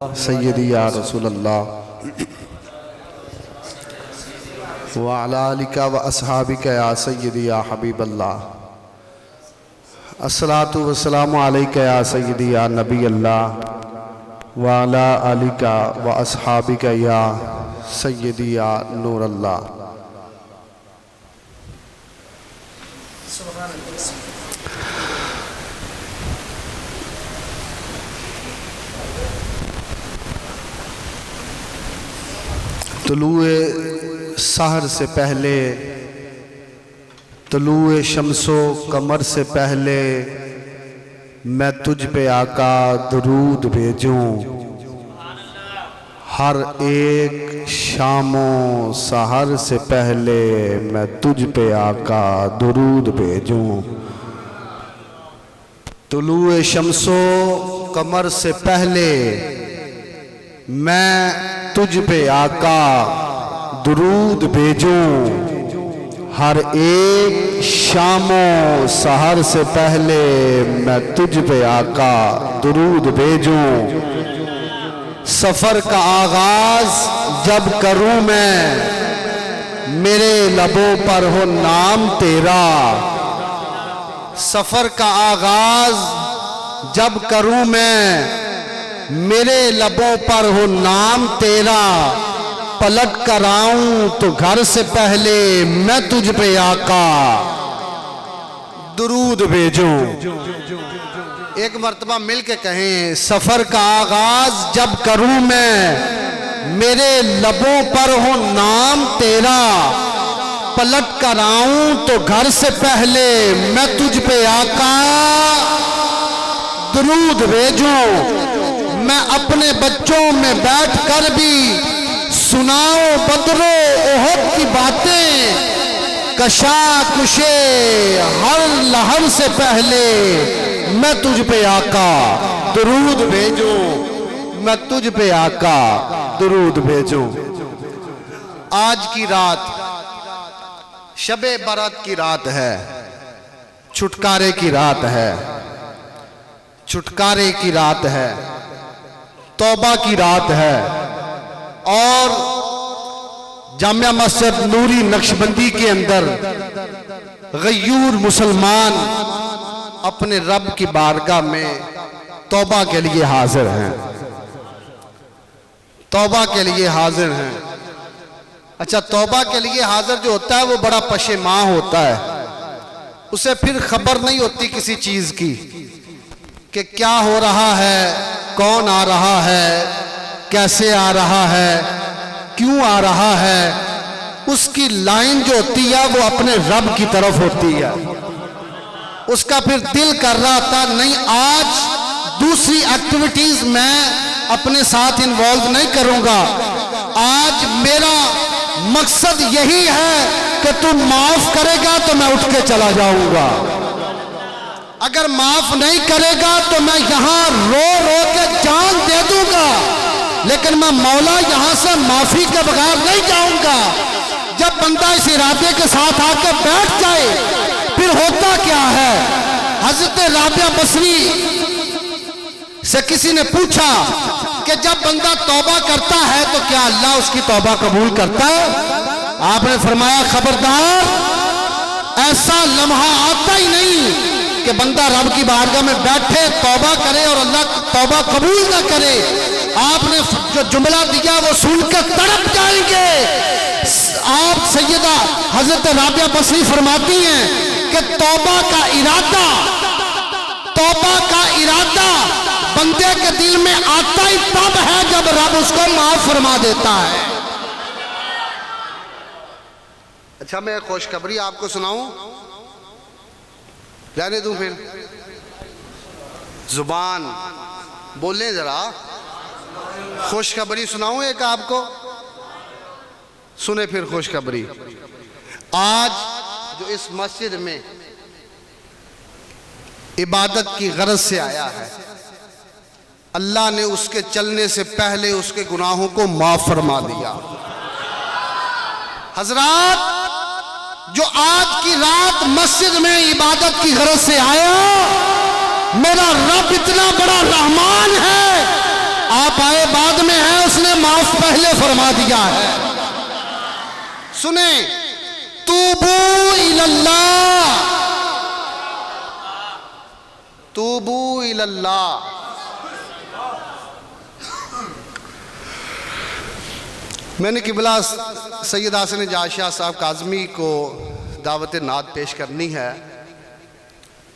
सय्यदी या रसूलल्लाह व अला आलिका व अस्हाबिका या सय्यदी या हबीबल्लाह अस्सलातु वस्सलामु अलैका या सय्यदी या नबी अल्लाह व अला आलिका व अस्हाबिका या सय्यदी या नूर अल्लाह। तुलूए सहर से पहले, तुलूए शम्सो कमर से पहले मैं तुझ पे आका दुरूद भेजूं। हर एक शामो सहर से पहले मैं तुझ पे आका दुरूद भेजूं। तुलूए शम्सो कमर से पहले मैं तुझ पे आका दुरूद भेजूं। हर एक शामो सहर से पहले मैं तुझ पे आका दुरूद भेजूं। सफर का आगाज जब करूं मैं, मेरे लबों पर हो नाम तेरा। सफर का आगाज जब करूं मैं, मेरे लबों पर हो नाम तेरा। पलट कर आऊं तो घर से पहले मैं तुझ पे आका दुरूद भेजूं। एक मर्तबा मिल के कहें, सफर का आगाज जब करूं मैं, मेरे लबों पर हो नाम तेरा। पलट कर आऊं तो घर से पहले मैं तुझ पे आका दुरूद भेजूं। मैं अपने बच्चों में बैठ कर भी सुनाओ बदरो ओहद की बातें। कशा कुशे हर लहर से पहले मैं तुझ पे आका दुरूद भेजूं। मैं तुझ पे आका दुरूद भेजूं। आज की रात शबे बारात की रात है, छुटकारे की रात है, छुटकारे की रात है, तौबा की रात है। और जामिया मस्जिद नूरी नक्शबंदी के अंदर गयूर मुसलमान अपने रब की बारगाह में तौबा के लिए हाजिर हैं, तौबा के लिए हाजिर हैं। अच्छा, तौबा के लिए हाजिर जो होता है वो बड़ा पशेमां होता है। उसे फिर खबर नहीं होती किसी चीज की कि क्या हो रहा है, कौन आ रहा है, कैसे आ रहा है, क्यों आ रहा है। उसकी लाइन जो होती है वो अपने रब की तरफ होती है। उसका फिर दिल कर रहा था, नहीं आज दूसरी एक्टिविटीज मैं अपने साथ इन्वॉल्व नहीं करूंगा। आज मेरा मकसद यही है कि तू माफ करेगा तो मैं उठ के चला जाऊंगा। अगर माफ नहीं करेगा तो मैं यहां रो रो के जान दे दूंगा, लेकिन मैं मौला यहां से माफी के बगैर नहीं जाऊंगा। जब बंदा इस इरादे के साथ आकर बैठ जाए फिर होता क्या है। हजरत राबिया बसरी से किसी ने पूछा कि जब बंदा तौबा करता है तो क्या अल्लाह उसकी तौबा कबूल करता है। आपने फरमाया, खबरदार, ऐसा लम्हा आता ही नहीं कि बंदा रब की बारगाह में बैठे तौबा करे और अल्लाह तौबा कबूल ना करे। आपने जो जुमला दिया वो सुनकर तड़प जाएंगे। आप सैयदा हजरत राबिया बसरी फरमाती हैं कि तौबा का इरादा, तौबा का इरादा बंदे के दिल में आता ही तब है जब रब उसको माफ फरमा देता है। अच्छा, मैं खुशखबरी आपको सुनाऊं, रहने दूं फिर जुबान बोलें जरा। खुशखबरी सुनाऊं एक आपको, सुने फिर खुशखबरी। आज जो इस मस्जिद में इबादत की गरज से आया है, अल्लाह ने उसके चलने से पहले उसके गुनाहों को माफ फरमा दिया। हजरात, जो आज की रात मस्जिद में इबादत की गरज से आया, मेरा रब इतना बड़ा रहमान है आप आए बाद में हैं, उसने माफ पहले फरमा दिया है। सुने, तूबू इलल्लाह, तूबू इलल्लाह। मैंने किबला सैयद हासन जाशाह साहब काज़मी को दावत नात पेश करनी है,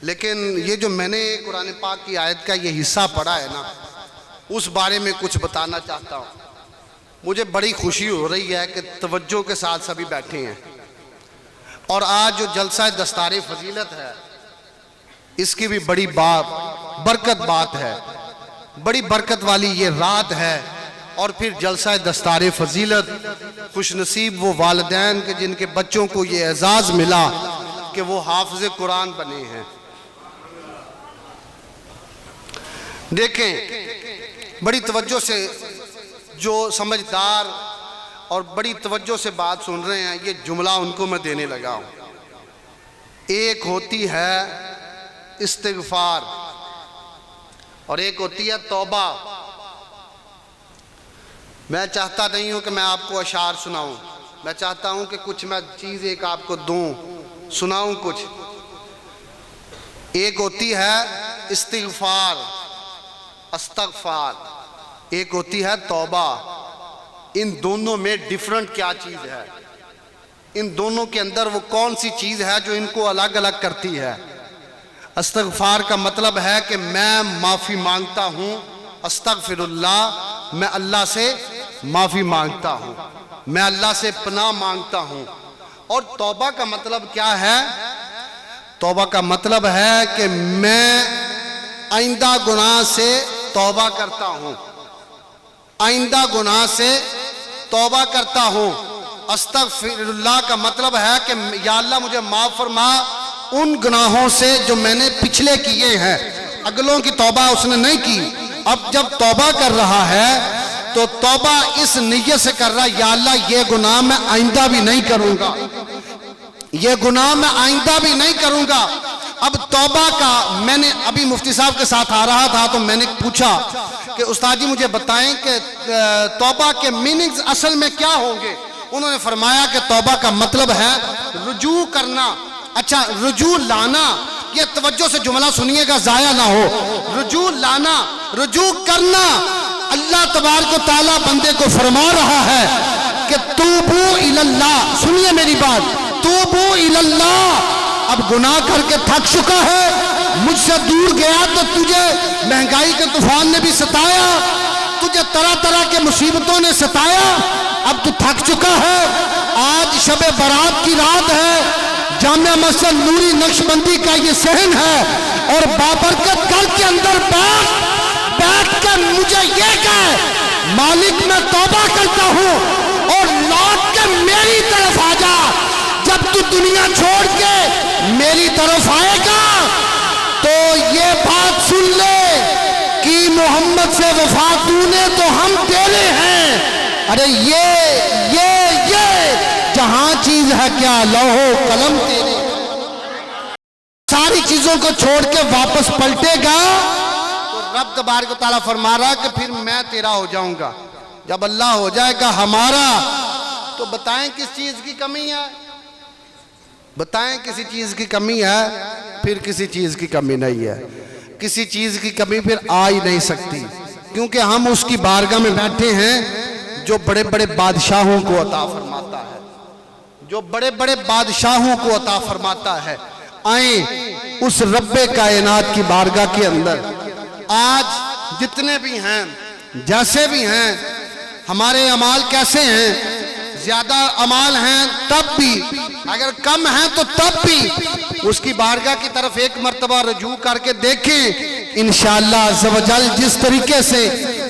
लेकिन ये जो मैंने कुरान पाक की आयत का ये हिस्सा पढ़ा है ना, उस बारे में कुछ बताना चाहता हूँ। मुझे बड़ी खुशी हो रही है कि तवज्जो के साथ सभी बैठे हैं, और आज जो जलसा दस्तार फजीलत है इसकी भी बड़ी बरकत बात है, बड़ी बरकत वाली ये रात है। और फिर जलसा दस्तार फजीलत, खुशनसीब वो वालिदैन के जिनके बच्चों को ये एजाज़ मिला कि वो हाफिज़ कुरान बने हैं। देखें, बड़ी तवज्जो से जो समझदार और बड़ी तवज्जो से बात सुन रहे हैं, ये जुमला उनको मैं देने लगा हूँ। एक होती है इस्तिग़फ़ार और एक होती है तौबा। मैं चाहता नहीं हूं कि मैं आपको अशार सुनाऊं, मैं चाहता हूं कि कुछ मैं चीज़ एक आपको दूं, सुनाऊं कुछ। एक होती है इस्तिग़फ़ार, अस्तग़फ़ार, एक होती है तौबा। इन दोनों में डिफरेंट क्या चीज़ है? इन दोनों के अंदर वो कौन सी चीज़ है जो इनको अलग अलग करती है? इस्तिग़फ़ार का मतलब है कि मैं माफ़ी मांगता हूँ, अस्तग़फ़िरुल्लाह, मैं अल्लाह से माफ़ी मांगता हूँ, मैं अल्लाह से पनाह मांगता हूँ। और तौबा का मतलब क्या है? तौबा का मतलब है कि मैं आइंदा गुनाह से तौबा करता हूँ, आइंदा गुनाह से तौबा करता हूँ। अस्तग़फ़िरुल्लाह का मतलब है कि या अल्लाह मुझे माफ़ फरमा उन गुनाहों से जो मैंने पिछले किए हैं। अगलों की तौबा उसने नहीं की, अब जब तौबा कर रहा है तो तौबा इस नियत से कर रहा है, या अल्लाह ये गुनाह मैं आइंदा भी नहीं करूंगा, ये गुनाह मैं आइंदा भी नहीं करूंगा। अब तौबा का, मैंने अभी मुफ्ती साहब के साथ आ रहा था तो मैंने पूछा कि उस्ताद जी मुझे बताएं कि तौबा के मीनिंग्स असल में क्या होंगे। उन्होंने फरमाया कि तौबा का मतलब है रुजू करना। अच्छा, रुजू लाना, ये तवज्जो से जुमला सुनिएगा, जाया ना हो। रुजू लाना, रुजू करना। अल्लाह तबारक व तआला बंदे को फरमा रहा है कि तूबू इलल्लाह, सुनिए मेरी बात, तूबू इलल्लाह। अब गुनाह करके थक चुका है, मुझसे दूर गया तो तुझे महंगाई के तूफान ने भी सताया, तुझे तरह तरह के मुसीबतों ने सताया, अब तू थक चुका है। आज शब बारात की रात है, जामिया मस्जिद नूरी नक्शबंदी का ये सहन है, और बाबरकत घर के अंदर बैठ कर मुझे ये कहे मालिक मैं तौबा करता हूँ और लौट के मेरी तरफ आ जा। जब तू दुनिया छोड़ के मेरी तरफ आएगा तो ये बात सुन ले कि मोहम्मद से वफा तूने तो हम तेरे हैं। अरे ये जहां चीज है क्या, लौहो कलम तेरे। सारी चीजों को छोड़ के वापस पलटेगा तो रब तबारक व तआला फरमा रहा कि फिर मैं तेरा हो जाऊंगा। जब अल्लाह हो जाएगा हमारा तो बताएं किस चीज की कमी है? बताएं किसी चीज की कमी है? फिर किसी चीज की कमी नहीं है। किसी चीज की कमी फिर आ ही नहीं सकती, क्योंकि हम उसकी बारगाह में बैठे हैं जो बड़े बड़े बादशाहों को अता फरमाता है, जो बड़े बड़े बादशाहों को अता फरमाता है। आए उस रब्बे कायनात की बारगाह के अंदर। आज जितने भी हैं, जैसे भी हैं, हमारे अमाल कैसे हैं, ज्यादा अमाल हैं तब भी, अगर कम हैं तो तब भी उसकी बारगाह की तरफ एक मर्तबा रुजू करके देखें। इंशाअल्लाह अज़्ज़वजल जिस तरीके से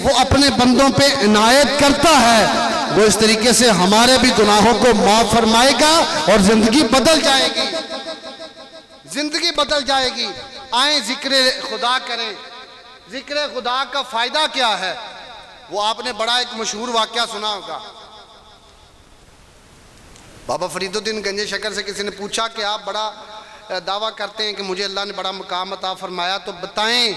वो अपने बंदों पे इनायत करता है, वो इस तरीके से हमारे भी गुनाहों को माफ फरमाएगा और जिंदगी बदल जाएगी, जिंदगी बदल जाएगी। आए जिक्र खुदा करें। जिक्र खुदा का फायदा क्या है? वो आपने बड़ा एक मशहूर वाकया सुना होगा। बाबा फरीदुद्दीन गंजे शकर से किसी ने पूछा कि आप बड़ा दावा करते हैं कि मुझे अल्लाह ने बड़ा मुकाम अता फरमाया, तो बताएं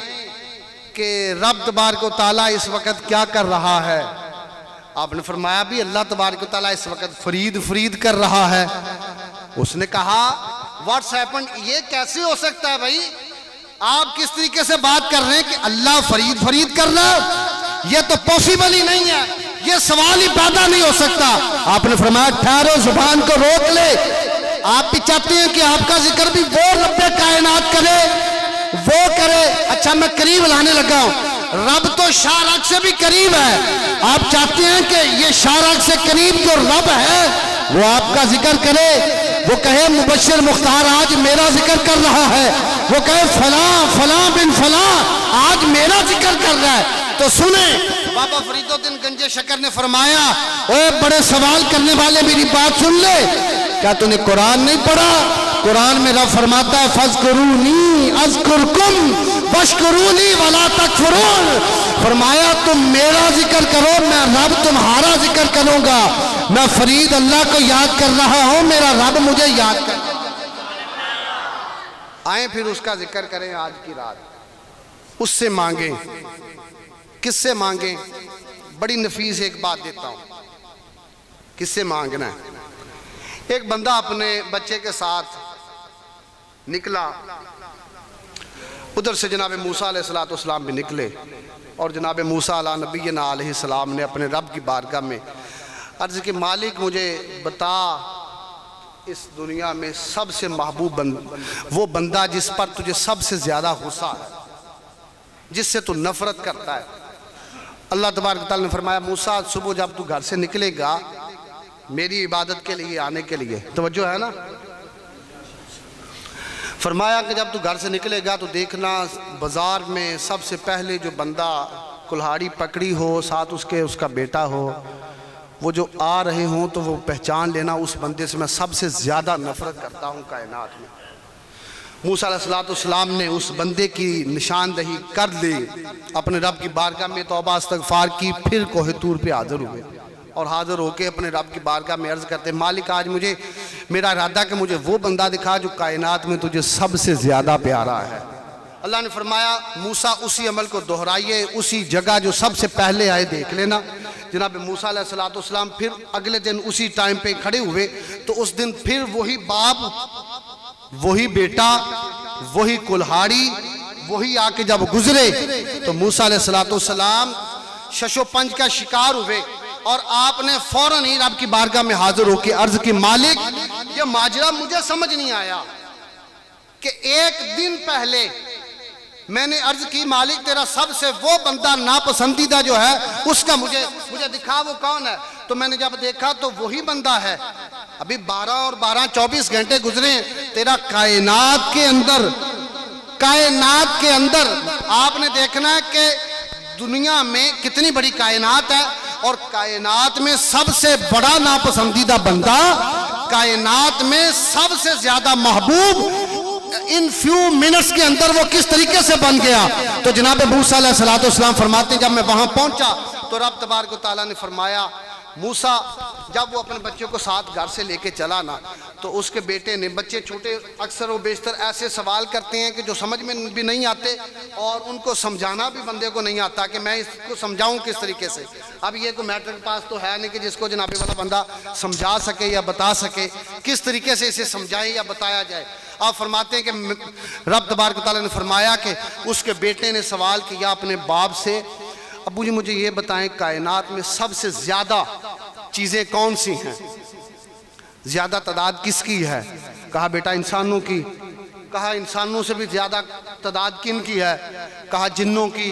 कि रब तबारक व तआला इस वक्त क्या कर रहा है। आपने फरमाया भी अल्लाह तबारक व तआला इस वक्त फरीद कर रहा है। उसने कहा व्हाट्स हैपेंड, ये कैसे हो सकता है भाई, आप किस तरीके से बात कर रहे हैं कि अल्लाह फरीद कर रहा है, ये तो पॉसिबल ही नहीं है, ये सवाल ही पैदा नहीं हो सकता। आपने फरमाया ठहरो, जुबान को रोक ले। आप भी चाहते हैं कि आपका जिक्र भी वो रब्बे कायनात करे, वो करे। अच्छा मैं करीब लाने लगा हूं, रब तो शारक से भी करीब है। आप चाहते हैं कि ये शारक से करीब जो रब है वो आपका जिक्र करे, वो कहे मुबश्शिर मुख्तार आज मेरा जिक्र कर रहा है, वो कहे फला फला बिन फला आज मेरा जिक्र कर रहा है। तो सुने, बाबा फरीदुद्दीन गंजे शकर ने फरमाया, ओए बड़े सवाल करने वाले मेरी बात सुन ले, क्या तूने कुरान नहीं पढ़ा? कुरान में रब फरमाता है फज़कुरूनी अज़कुरकुम वशकुरूनी वला तकफुरून। फरमाया तुम मेरा जिक्र करो, मैं रब तुम्हारा जिक्र करूंगा। मैं फरीद अल्लाह को याद कर रहा हूं, मेरा रब मुझे याद कर। आए फिर उसका जिक्र करें आज की रात, उससे मांगे। किससे मांगे? बड़ी नफीस एक बात देता हूं, किससे मांगना है। एक बंदा अपने बच्चे के साथ निकला, उधर से जनाब मूसा अलैहिस्सलाम भी निकले, और जनाब मूसा अला नबीना अलैहिस्सलाम ने अपने रब की बारगाह में अर्ज़ की, मालिक मुझे बता इस दुनिया में सबसे महबूब वो बंदा जिस पर तुझे सबसे ज़्यादा गुस्सा है, जिससे तू नफरत करता है। अल्लाह तबारक तआला ने फरमाया मूसा सुबह जब तू घर से निकलेगा मेरी इबादत के लिए आने के लिए, तवज्जो है ना, फरमाया कि जब तू घर से निकलेगा तो देखना बाजार में सबसे पहले जो बंदा कुल्हाड़ी पकड़ी हो, साथ उसके उसका बेटा हो, वो जो आ रहे हों तो वो पहचान लेना उस बंदे से मैं सबसे ज़्यादा नफरत करता हूँ कायनात में। मूसा अलैहिस्सलाम ने उस बंदे की निशानदही कर ली, अपने रब की बारगाह में तौबा इस्तगफार की, फिर कोहे तूर पे हाजिर हुए और हाजिर होके अपने रब की बारगाह में अर्ज़ करते, मालिक आज मुझे मेरा इरादा कि मुझे वो बंदा दिखा जो कायनात में तुझे सबसे ज़्यादा प्यारा है। अल्लाह ने फरमाया मूसा उसी अमल को दोहराइए, उसी जगह जो सबसे पहले आए देख लेना। जनाब मूसा अलैहिस्सलाम फिर अगले दिन उसी टाइम पे खड़े हुए, तो उस दिन फिर वही बाप, वही बेटा, वही कुल्हाड़ी, वही आके जब गुजरे तो मूसा अलैहिस्सलाम शशोपंज का शिकार हुए और आपने फौरन ही रब की बारगाह में हाजिर होकर अर्ज की, मालिक ये माजरा मुझे समझ नहीं आया कि एक दिन पहले मैंने अर्ज की मालिक तेरा सबसे वो बंदा नापसंदीदा जो है उसका मुझे दिखा वो कौन है। तो मैंने जब देखा तो वही बंदा है। अभी 12 और 12 24 घंटे गुजरे, तेरा कायनात के अंदर आपने देखना है कि दुनिया में कितनी बड़ी कायनात है और कायनात में सबसे बड़ा नापसंदीदा बंदा, कायनात में सबसे ज्यादा महबूब इन फ्यू मिनट्स के अंदर वो किस तरीके से बन गया। तो जनाब मूसा अलैहिस्सलाम फरमाते जब मैं वहां पहुंचा तो रब तबारक व तआला ने फरमाया मूसा, जब वो अपने बच्चे को साथ घर से लेके चला ना तो उसके बेटे ने, बच्चे छोटे अक्सर वो बेशतर ऐसे सवाल करते हैं कि जो समझ में भी नहीं आते और उनको समझाना भी बंदे को नहीं आता कि मैं इसको समझाऊं किस तरीके से। अब ये कोई मैट्रिक पास तो है नहीं कि जिसको जनाबे वाला बंदा समझा सके या बता सके, किस तरीके से इसे समझाए या बताया जाए। आप फरमाते हैं कि रब तबारक व तआला ने फरमाया कि उसके बेटे ने सवाल किया अपने बाप से, अबू जी मुझे ये बताएं कायनात में सबसे ज़्यादा चीज़ें कौन सी हैं, ज़्यादा तादाद किसकी है? कहा बेटा इंसानों की। कहा इंसानों से भी ज़्यादा तादाद किन की है? कहा जिन्नों की।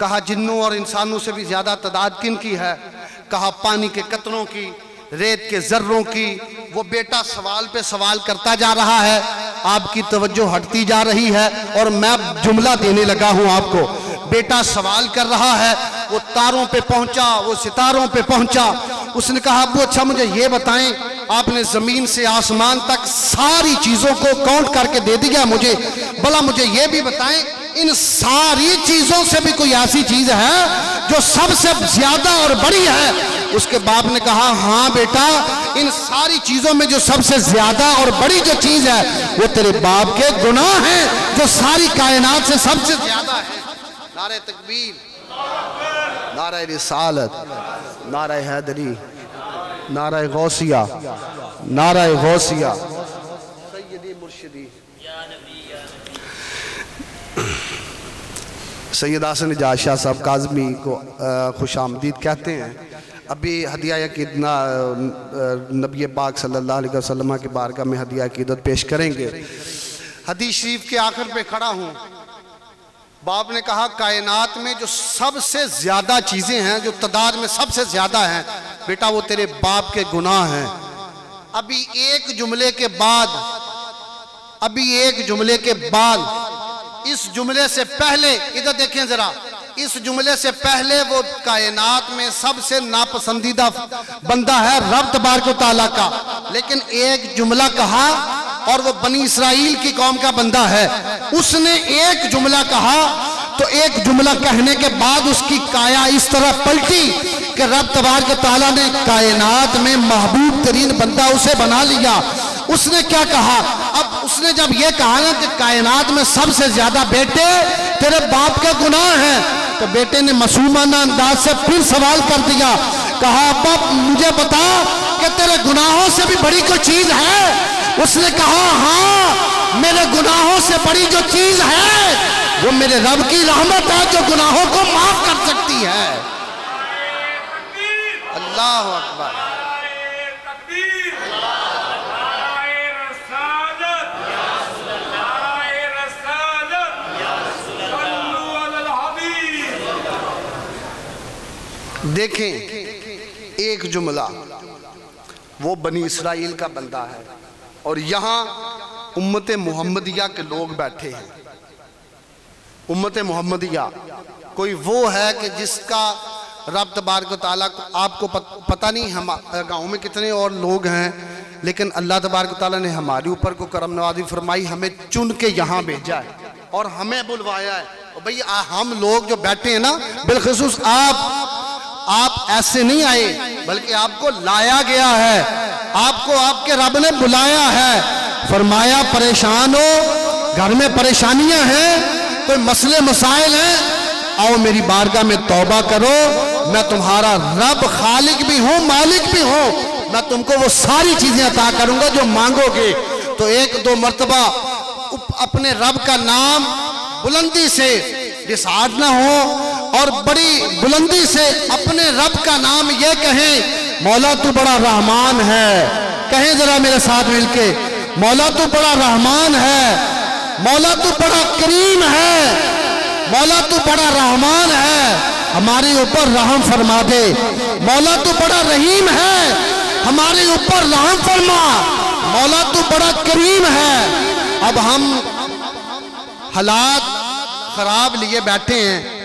कहा जिन्नों और इंसानों से भी ज़्यादा तादाद किन की है? कहा पानी के कतरों की, रेत के जर्रों की। वो बेटा सवाल पे सवाल करता जा रहा है, आपकी तवज्जो हटती जा रही है और मैं जुमला देने लगा हूं आपको। बेटा सवाल कर रहा है, वो तारों पे पहुंचा, वो सितारों पे पहुंचा। उसने कहा अब्बू अच्छा मुझे ये बताएं, आपने जमीन से आसमान तक सारी चीजों को काउंट करके दे दिया मुझे, भला मुझे ये भी बताएं इन सारी चीजों से भी कोई ऐसी चीज है जो सबसे ज्यादा और बड़ी है? उसके बाप ने कहा हाँ बेटा, इन सारी चीजों में जो सबसे ज्यादा और बड़ी जो चीज है वो तेरे बाप के गुनाह हैं जो सारी कायनात से सबसे ज्यादा है। नारे तकबीर, नारे रिसालत, नारे हैदरी, नारे गौसिया, नारे गौसिया, सैयदी मुर्शिदी। सैयद हसन इजाज शाह साहब काज़मी को खुश आमदीद कहते हैं। अभी हदिया अकीदत नबी पाक सल्लल्लाहु अलैहि वसल्लम के बारगाह में हदिया अकीदत पेश करेंगे। हदीस शरीफ के आखिर पे खड़ा हूँ। बाप ने कहा कायनात में जो सबसे ज़्यादा चीज़ें हैं, जो तादाद में सबसे ज़्यादा हैं, बेटा वो तेरे बाप के गुनाह हैं। अभी एक जुमले के बाद इस जुमले से पहले, इधर देखें जरा, इस जुमले से पहले वो कायनात में सबसे नापसंदीदा बंदा है रब तबारक व तआला का, लेकिन एक जुमला कहा और वो बनी इसराइल की कौम का बंदा है। उसने एक जुमला कहा तो एक जुमला कहने के बाद उसकी काया इस तरह पलटी कि रब तबारक व तआला ने कायनात में महबूब तरीन बंदा उसे बना लिया। उसने क्या कहा? अब उसने जब ये कहा ना कि कायनात में सबसे ज्यादा बेटे तेरे बाप के गुनाह हैं, तो बेटे ने मासूमाना अंदाज से फिर सवाल कर दिया, कहा अब्बा मुझे बता कि तेरे गुनाहों से भी बड़ी कोई चीज है? उसने कहा हाँ, मेरे गुनाहों से बड़ी जो चीज है वो मेरे रब की रहमत है जो गुनाहों को माफ कर सकती है। अल्लाह अकबर। देखें एक जुमला, वो बनी इसराइल का बंदा है और यहाँ उम्मत मोहम्मदिया के लोग बैठे हैं। उम्मत मोहम्मदिया कोई वो है कि जिसका रब तबारक व तआला को आपको पता नहीं हम गाँव में कितने और लोग हैं, लेकिन अल्लाह तबारक व तआला ने हमारे ऊपर को करम नवाजी फरमाई, हमें चुन के यहाँ भेजा है और हमें बुलवाया है। और भाई हम लोग जो बैठे हैं ना, बिलखुसूस आप ऐसे नहीं आए, बल्कि आपको लाया गया है, आपको आपके रब ने बुलाया है। फरमाया परेशान हो, घर में परेशानियां हैं, कोई मसले मसाइल हैं, आओ मेरी बारगाह में तौबा करो, मैं तुम्हारा रब खालिक भी हूँ मालिक भी हूँ, मैं तुमको वो सारी चीजें अता करूंगा जो मांगोगे। तो एक दो मर्तबा अपने रब का नाम बुलंदी से डिसाइड ना हो और बड़ी बुलंदी से अपने रब का नाम ये कहें, मौला तू बड़ा रहमान है। कहें जरा मेरे साथ मिलके, मौला तू बड़ा रहमान है, मौला तू बड़ा करीम है, मौला तू बड़ा रहमान है, हमारे ऊपर रहम फरमा दे। मौला तू बड़ा रहीम है, हमारे ऊपर रहम फरमा। मौला तू बड़ा करीम है। अब हम हालात खराब लिए बैठे हैं,